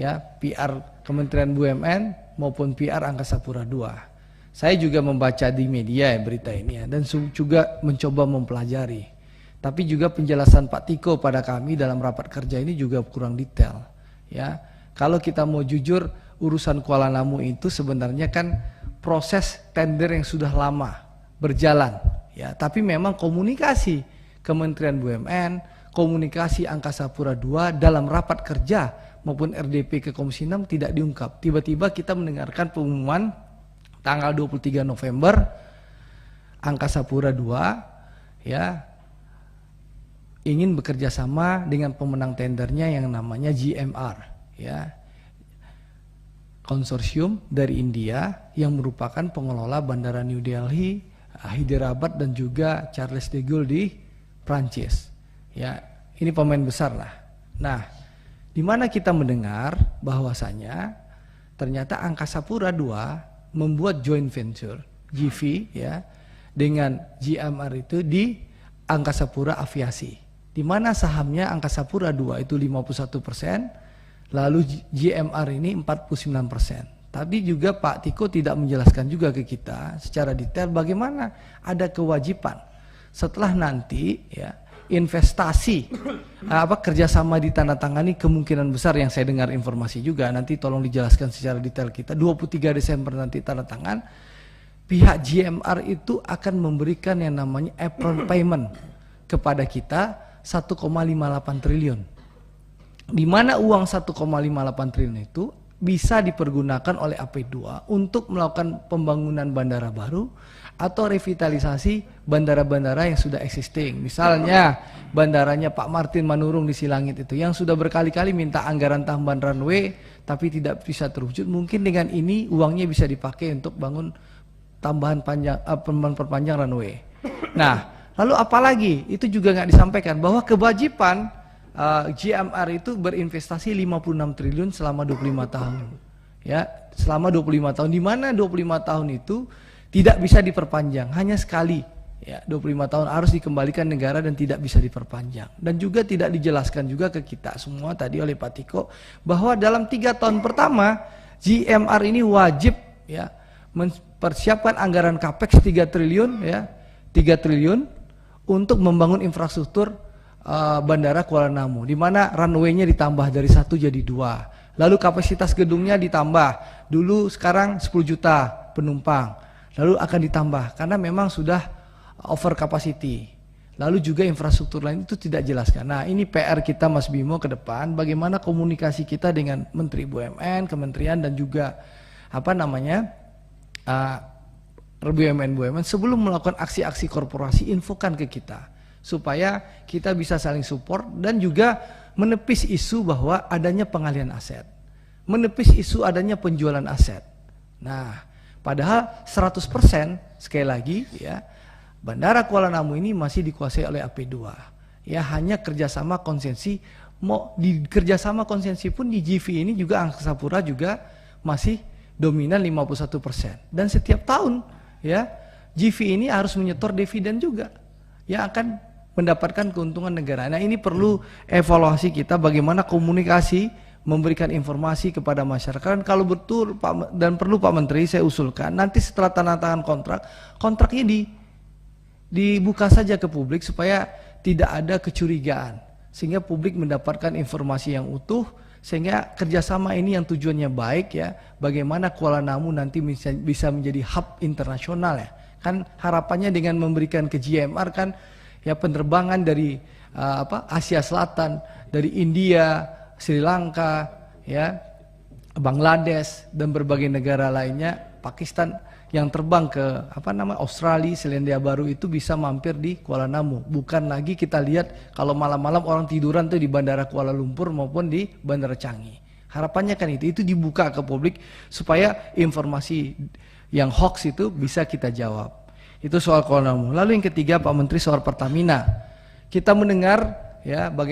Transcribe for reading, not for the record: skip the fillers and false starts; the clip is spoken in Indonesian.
ya, PR Kementerian BUMN maupun PR Angkasa Pura II. Saya juga membaca di media ya, berita ini ya, dan juga mencoba mempelajari. Tapi juga penjelasan Pak Tiko pada kami dalam rapat kerja ini juga kurang detail. Ya, kalau kita mau jujur, urusan Kuala Namu itu sebenarnya kan proses tender yang sudah lama berjalan. Ya, tapi memang komunikasi Kementerian BUMN, komunikasi Angkasa Pura II dalam rapat kerja maupun RDP ke Komisi 6 tidak diungkap. Tiba-tiba kita mendengarkan pengumuman tanggal 23 November Angkasa Pura II ya ingin bekerja sama dengan pemenang tendernya yang namanya GMR ya. Konsorsium dari India yang merupakan pengelola Bandara New Delhi, Hyderabad dan juga Charles de Gaulle di Prancis. Ya, ini pemain besar lah. Nah, di mana kita mendengar bahwasanya ternyata Angkasa Pura II membuat joint venture GV ya dengan GMR itu di Angkasa Pura Aviasi, di mana sahamnya Angkasa Pura II itu 51%, lalu GMR ini 49%. Tadi juga Pak Tiko tidak menjelaskan juga ke kita secara detail bagaimana ada kewajiban setelah nanti ya investasi kerjasama ditandatangani, kemungkinan besar yang saya dengar informasi juga, nanti tolong dijelaskan secara detail kita, 23 Desember nanti tanda tangan, pihak GMR itu akan memberikan yang namanya upfront payment kepada kita 1,58 triliun, di mana uang 1,58 triliun itu bisa dipergunakan oleh AP2 untuk melakukan pembangunan bandara baru atau revitalisasi bandara-bandara yang sudah existing. Misalnya bandaranya Pak Martin Manurung di Silangit itu yang sudah berkali-kali minta anggaran tambahan runway tapi tidak bisa terwujud. Mungkin dengan ini uangnya bisa dipakai untuk bangun tambahan perpanjang runway. Nah, lalu apalagi itu juga nggak disampaikan bahwa kewajiban GMR itu berinvestasi 56 triliun selama 25 tahun. Ya, selama 25 tahun, di mana 25 tahun itu tidak bisa diperpanjang, hanya sekali. Ya, 25 tahun harus dikembalikan negara dan tidak bisa diperpanjang. Dan juga tidak dijelaskan juga ke kita semua tadi oleh Pak Tiko bahwa dalam 3 tahun pertama GMR ini wajib ya mempersiapkan anggaran capex 3 triliun ya, 3 triliun untuk membangun infrastruktur Bandara Kuala Namu, di mana runway-nya ditambah dari 1 jadi 2. Lalu kapasitas gedungnya ditambah. Dulu sekarang 10 juta penumpang. Lalu akan ditambah karena memang sudah over capacity. Lalu juga infrastruktur lain itu tidak jelaskan. Nah, ini PR kita Mas Bimo ke depan, bagaimana komunikasi kita dengan Menteri BUMN, Kementerian dan juga BUMN sebelum melakukan aksi-aksi korporasi, infokan ke kita supaya kita bisa saling support dan juga menepis isu bahwa adanya pengalihan aset, menepis isu adanya penjualan aset. Nah, padahal 100% sekali lagi ya, Bandara Kuala Namu ini masih dikuasai oleh AP2. Ya, hanya kerjasama konsensi, mau di kerjasama konsensi pun di GV ini juga Angkasa Pura juga masih dominan 51%. Dan setiap tahun ya GV ini harus menyetor dividen juga yang akan mendapatkan keuntungan negara. Nah, ini perlu evaluasi kita bagaimana komunikasi memberikan informasi kepada masyarakat. Kalau betul Pak dan perlu Pak Menteri, saya usulkan nanti setelah tanda tangan kontraknya dibuka saja ke publik supaya tidak ada kecurigaan, sehingga publik mendapatkan informasi yang utuh, sehingga kerjasama ini yang tujuannya baik ya, bagaimana Kuala Namu nanti bisa menjadi hub internasional ya. Kan harapannya dengan memberikan ke GMR kan ya penerbangan dari Asia Selatan, dari India, Sri Lanka, ya, Bangladesh dan berbagai negara lainnya, Pakistan yang terbang ke Australia, Selandia Baru itu bisa mampir di Kuala Namu. Bukan lagi kita lihat kalau malam-malam orang tiduran tuh di Bandara Kuala Lumpur maupun di Bandara Changi. Harapannya kan itu dibuka ke publik supaya informasi yang hoax itu bisa kita jawab. Itu soal Kuala Namu. Lalu yang ketiga Pak Menteri soal Pertamina. Kita mendengar ya bagaimana